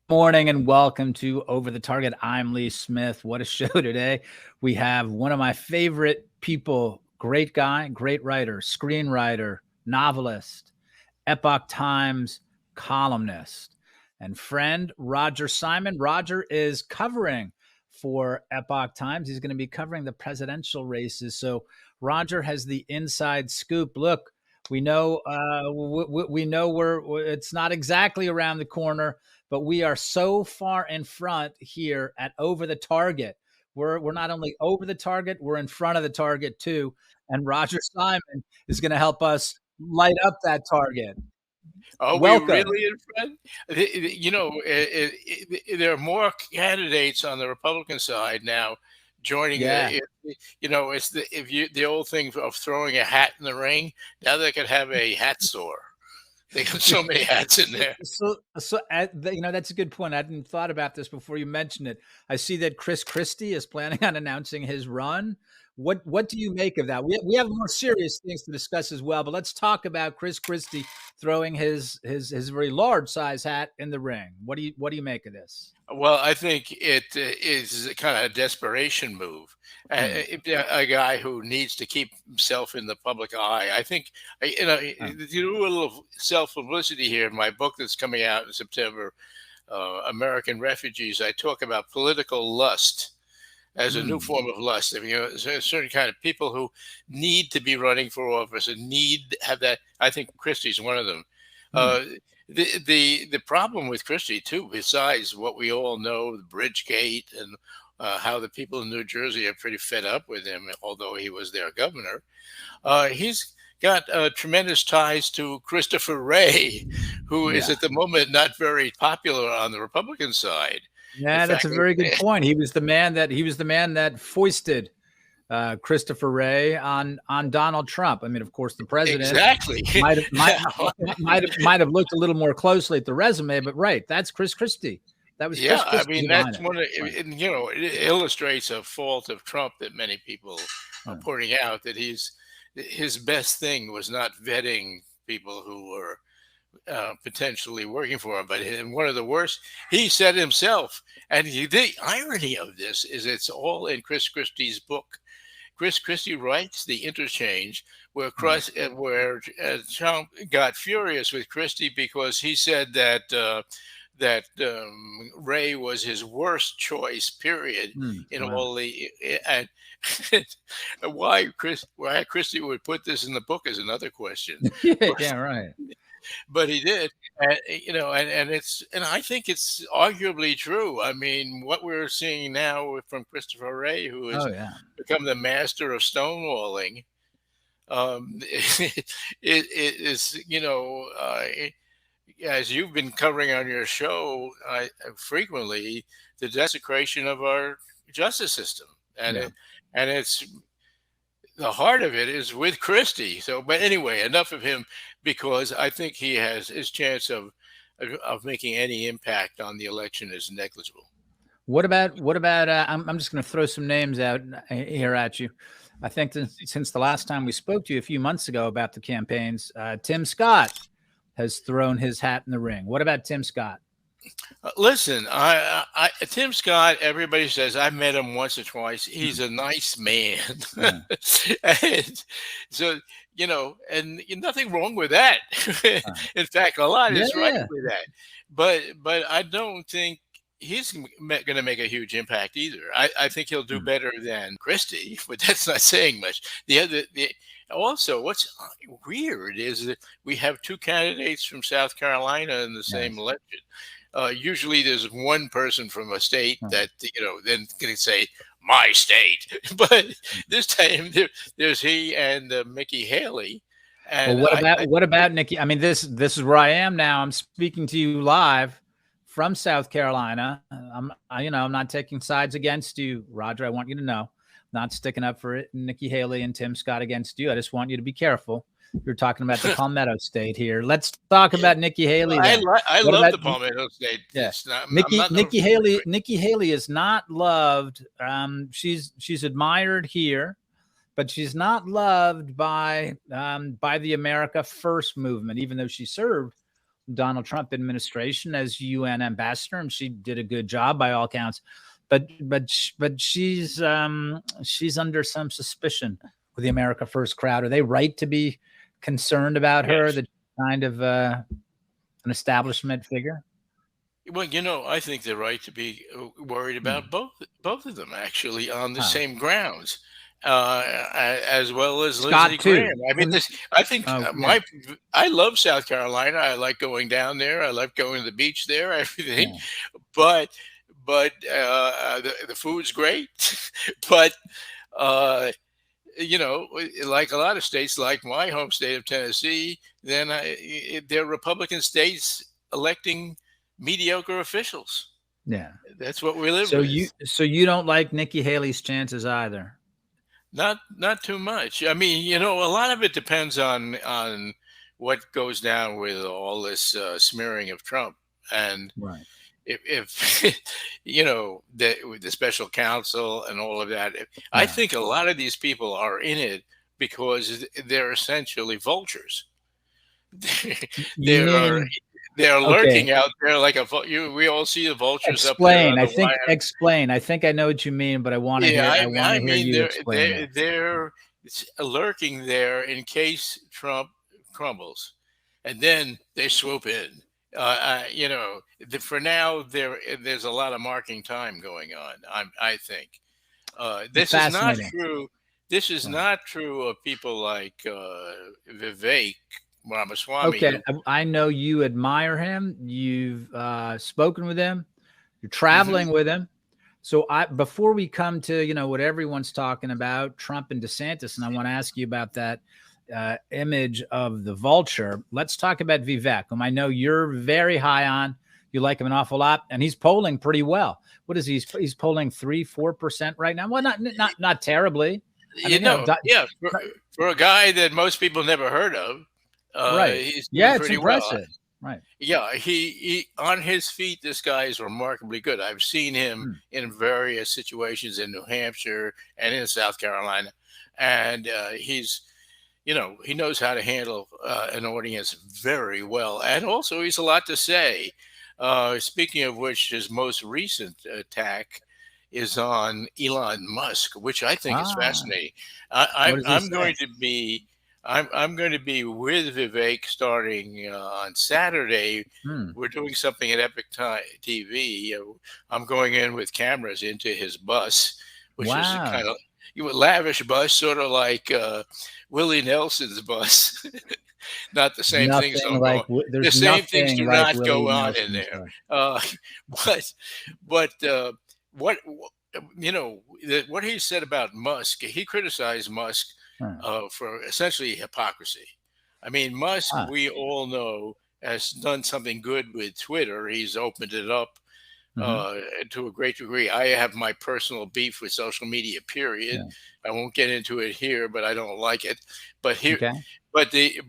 Morning and welcome to Over the Target. I'm Lee Smith. What a show today. We have one of my favorite people, great guy, great writer, screenwriter, novelist, Epoch Times columnist, and friend Roger Simon. Roger is covering for Epoch Times. He's going to be covering the presidential races. So Roger has the inside scoop. Look, we know we know it's not exactly around the corner, but we are so far in front here at Over the Target. We're not only over the target, we're in front of the target too. And Roger Simon is going to help us light up that target. Are we Welcome. really in front? There are more candidates on the Republican side now joining. Yeah. It's the old thing of throwing a hat in the ring. Now they could have a hat store. They got so many hats in there. That's a good point. I hadn't thought about this before you mentioned it. I see that Chris Christie is planning on announcing his run. What do you make of that? We have more serious things to discuss as well, but let's talk about Chris Christie throwing his very large size hat in the ring. What do you make of this? Well, I think it is kind of a desperation move. A guy who needs to keep himself in the public eye. I think, to do a little self-publicity here, in my book that's coming out in September, American Refugees, I talk about political lust as a new form of lust. I mean, there's a certain kind of people who need to be running for office and need to have that. I think Christie's one of them. The problem with Christie too, besides what we all know, the Bridgegate and how the people in New Jersey are pretty fed up with him, although he was their governor. He's got tremendous ties to Christopher Wray, who is at the moment not very popular on the Republican side. Yeah, that's a very good point. He was the man that foisted Christopher Wray on Donald Trump. I mean, of course, the president might have looked a little more closely at the resume, but right, that's Chris Christie. That was Chris Christie. I mean, that's one of it illustrates a fault of Trump that many people are pointing out, that his best thing was not vetting people who were potentially working for him, but in one of the worst, he said himself. And the irony of this is it's all in Chris Christie's book. Chris Christie writes The Interchange, where Trump got furious with Christie because he said that Wray was his worst choice, period, in all the and why Christie would put this in the book is another question. Yeah, right. But he did, and I think it's arguably true. I mean, what we're seeing now from Christopher Wray, who has become the master of stonewalling, it is, as you've been covering on your show frequently, the desecration of our justice system, and it's the heart of it is with Christie. So, but anyway, enough of him, because I think he has his chance of making any impact on the election is negligible. What about? I'm just going to throw some names out here at you. I think that since the last time we spoke to you a few months ago about the campaigns, Tim Scott has thrown his hat in the ring. What about Tim Scott? Listen, Tim Scott, everybody says, I've met him once or twice. He's a nice man. And so, and nothing wrong with that. In fact, a lot is right with that. But I don't think he's going to make a huge impact either. I think he'll do better than Christie, but that's not saying much. Also, what's weird is that we have two candidates from South Carolina in the same election. Usually there's one person from a state that, then can say my state. But this time there's he and Nikki Haley. And what about Nikki? I mean, this is where I am now. I'm speaking to you live from South Carolina. I'm not taking sides against you, Roger. I want you to know, not sticking up for it. Nikki Haley and Tim Scott against you. I just want you to be careful. You're talking about the Palmetto State here. Let's talk about Nikki Haley. I love the Palmetto State. Yes, Nikki Haley. Nikki Haley is not loved. She's admired here, but she's not loved by the America First movement, even though she served Donald Trump administration as UN ambassador, and she did a good job by all accounts. But she's under some suspicion with the America First crowd. Are they right to be concerned about her? Yes. That kind of an establishment figure. Well, I think they're right to be worried about both of them, actually, on the Huh. same grounds, as well as Scott Lindsey too. Graham. I mean, I think Yeah. I love South Carolina. I like going down there. I like going to the beach there. Everything, Yeah. but the food's great. But like a lot of states, like my home state of Tennessee, then they're Republican states electing mediocre officials. Yeah. That's what we live So with. you don't like Nikki Haley's chances either. Not too much. I mean, a lot of it depends on what goes down with all this smearing of Trump, and Right. if with the special counsel and all of that. I Yeah. think a lot of these people are in it because they're essentially vultures. You they're mean they're okay? lurking out there like we all see the vultures up there Explain. on the wire. Explain. I think I know what you mean, but I want to Yeah, hear. I, I want I to hear mean you explain that. they're lurking there in case Trump crumbles, and then they swoop in. For now there's a lot of marking time going on. I think this is not Fascinating. true. This is Right. not true of people like Vivek Ramaswamy. Okay, I know you admire him. You've spoken with him. You're traveling with him. So before we come to what everyone's talking about, Trump and DeSantis, and I want to ask you about that image of the vulture. Let's talk about Vivek, whom I know you're very high on. You like him an awful lot, and he's polling pretty well. What is he? He's polling 3-4% right now. Well, not terribly. I mean, for a guy that most people never heard of, right? he's doing Yeah, it's pretty impressive. well. Right. Yeah, he on his feet. This guy is remarkably good. I've seen him in various situations in New Hampshire and in South Carolina, and he's, he knows how to handle an audience very well, and also he's a lot to say. Speaking of which, his most recent attack is on Elon Musk, which I think is fascinating. I'm going to be with Vivek starting on Saturday. We're doing something at Epoch TV. I'm going in with cameras into his bus, which is a kind of lavish bus, sort of like Willie Nelson's bus. Not the same things. The same things do not go on in there. But what he said about Musk, he criticized Musk for essentially hypocrisy. I mean, Musk, we all know, has done something good with Twitter. He's opened it up to a great degree. I have my personal beef with social media, period. I won't get into it here, but I don't like it. But here, but he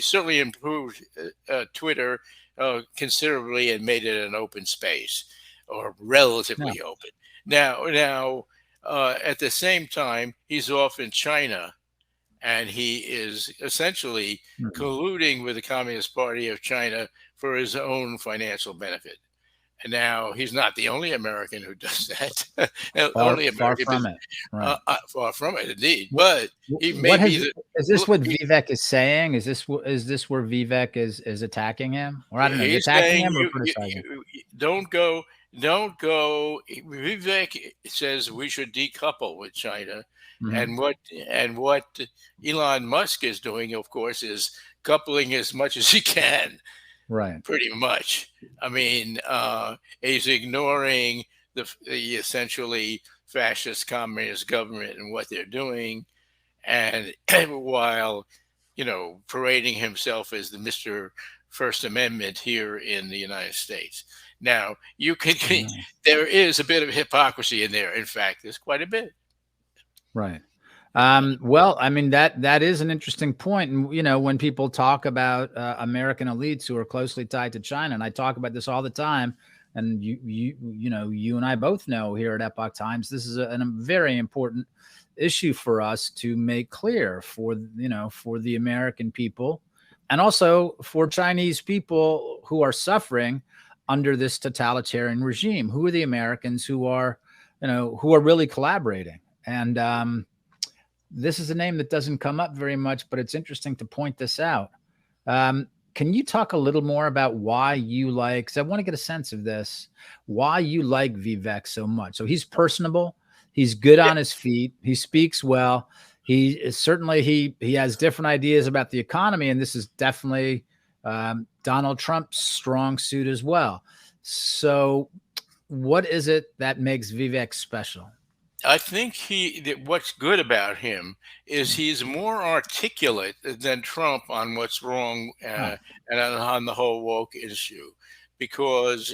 certainly improved Twitter considerably and made it an open space, or relatively open. Now, at the same time, he's off in China, and he is essentially colluding with the Communist Party of China for his own financial benefit. And now he's not the only American who does that. Far from it. Right. Far from it, indeed. But he may be. Is this what Vivek is saying? Is this where Vivek is attacking him? Or I don't know, he's attacking saying him or criticizing? Don't go. Vivek says we should decouple with China, and what Elon Musk is doing, of course, is coupling as much as he can. Right. Pretty much. I mean, he's ignoring the essentially fascist communist government and what they're doing, and while parading himself as the Mr. First Amendment here in the United States. Now, there is a bit of hypocrisy in there. In fact, there's quite a bit. Right. Well, I mean, that is an interesting point. And, when people talk about American elites who are closely tied to China, and I talk about this all the time, and you and I both know here at Epoch Times, this is a very important issue for us to make clear for the American people. and also for Chinese people who are suffering under this totalitarian regime. Who are the Americans who are, who are really collaborating? And this is a name that doesn't come up very much, but it's interesting to point this out. Can you talk a little more about why you like, because I want to get a sense of this, why you like Vivek so much? So he's personable. He's good on his feet. He speaks well. He is certainly, he has different ideas about the economy. And this is definitely Donald Trump's strong suit as well. So what is it that makes Vivek special? I think what's good about him is he's more articulate than Trump on what's wrong and on the whole woke issue, because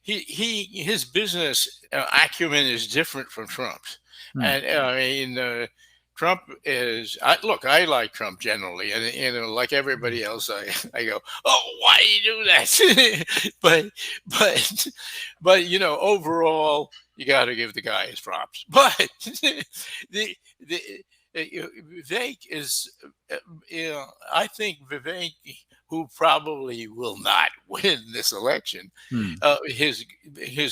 his business acumen is different from Trump's. And I mean, Trump is, I like Trump generally, and like everybody else, I go, oh, why do you do that? but overall, you got to give the guy his props. But Vivek is, I think Vivek, who probably will not win this election, his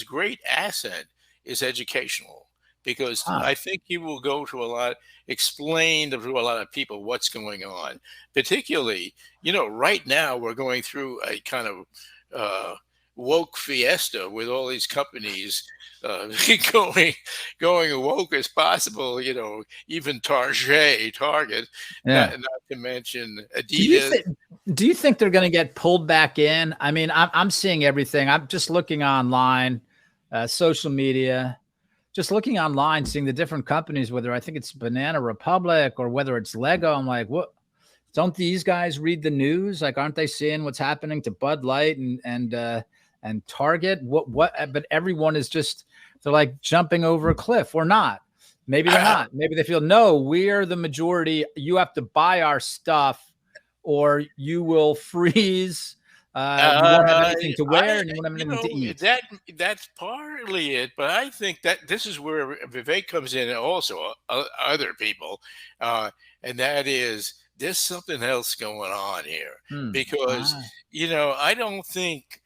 great asset is educational, because I think he will go to explain to a lot of people what's going on. Particularly, right now we're going through a kind of woke fiesta with all these companies going woke as possible. Even Target, not to mention Adidas. Do you think they're going to get pulled back in? I mean, I'm seeing everything. I'm just looking online, social media. Just looking online, seeing the different companies, whether I think it's Banana Republic or whether it's Lego. I'm like, what? Don't these guys read the news? Like, aren't they seeing what's happening to Bud Light and Target? What? But everyone is they're like jumping over a cliff, or not. Maybe they're not. Maybe they feel, no, we're the majority. You have to buy our stuff, or you will freeze. You won't have anything to wear, and you won't have anything to eat. That's partly it, but I think that this is where Vivek comes in, and also other people, and that is there's something else going on here, because I don't think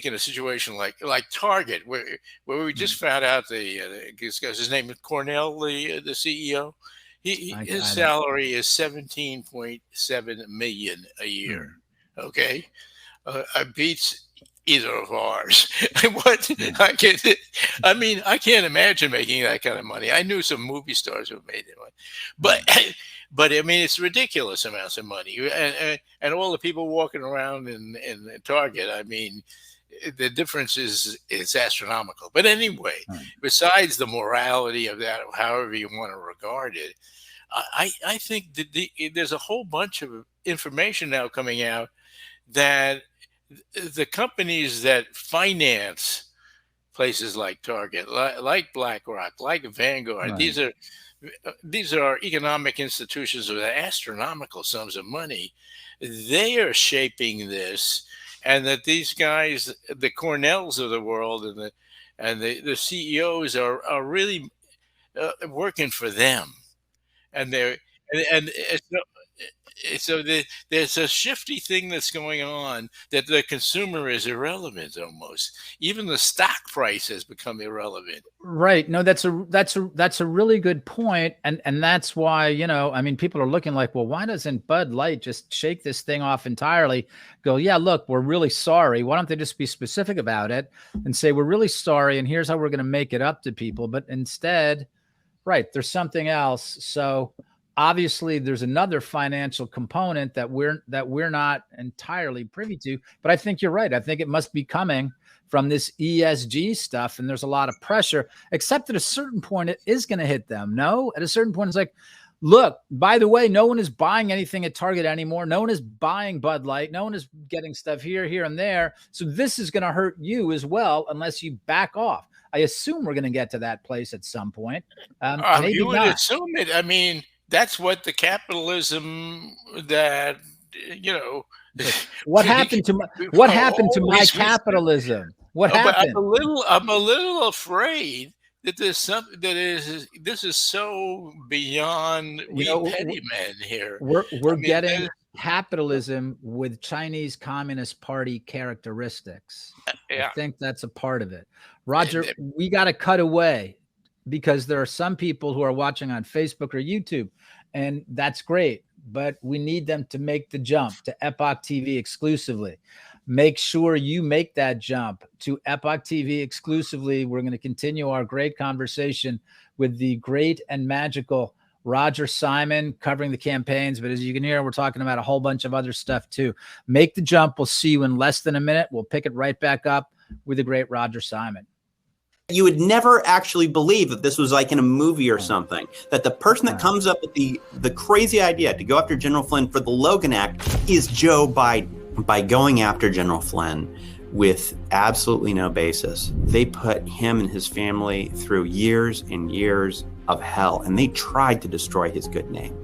in a situation like Target, where we just found out his name is Cornell, the CEO. His salary is $17.7 million a year. Okay, beats either of ours. I can't imagine making that kind of money. I knew some movie stars who made it, but I mean, it's ridiculous amounts of money, and all the people walking around in Target. I mean, the difference is astronomical. But anyway, besides the morality of that, however you want to regard it, I think that there's a whole bunch of information now coming out that the companies that finance places like Target, like BlackRock, like Vanguard, these are economic institutions with astronomical sums of money. They are shaping this, and that these guys, the Cornells of the world, and the CEOs are really working for them, and so there's a shifty thing that's going on, that the consumer is irrelevant almost. Even the stock price has become irrelevant. Right. No, that's a really good point. And that's why, I mean, people are looking like, well, why doesn't Bud Light just shake this thing off entirely? Go, yeah, look, we're really sorry. Why don't they just be specific about it and say, we're really sorry, and here's how we're going to make it up to people. But instead, right, there's something else. So obviously, there's another financial component that we're not entirely privy to, but I think you're right. I think it must be coming from this ESG stuff, and there's a lot of pressure. Except at a certain point, it is going to hit them. No, at a certain point, it's like, look, by the way, no one is buying anything at Target anymore. No one is buying Bud Light. No one is getting stuff here, and there. So this is going to hurt you as well, unless you back off. I assume we're going to get to that place at some point. Maybe you would not. assume it. I mean, that's what the capitalism that What happened to my capitalism? What happened? I'm a little afraid that there's something this is so beyond petty men here. We're getting capitalism with Chinese Communist Party characteristics. Yeah. I think that's a part of it. Roger, we got to cut away because there are some people who are watching on Facebook or YouTube, and that's great, but we need them to make the jump to Epoch TV exclusively. Make sure you make that jump to Epoch TV exclusively. We're going to continue our great conversation with the great and magical Roger Simon covering the campaigns. But as you can hear, we're talking about a whole bunch of other stuff too. Make the jump. We'll see you in less than a minute. We'll pick it right back up with the great Roger Simon. You would never actually believe that this was like in a movie or something, that the person that comes up with the crazy idea to go after General Flynn for the Logan Act is Joe Biden. By going after General Flynn with absolutely no basis, they put him and his family through years and years of hell, and they tried to destroy his good name.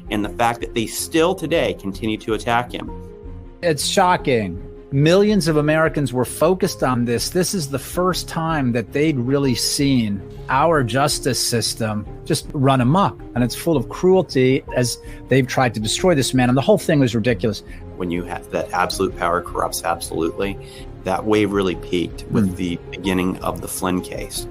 And the fact that they still today continue to attack him. It's shocking. Millions of Americans were focused on this. This is the first time that they'd really seen our justice system just run amok. And it's full of cruelty as they've tried to destroy this man. And the whole thing was ridiculous. When you have that absolute power corrupts absolutely, that wave really peaked with the beginning of the Flynn case.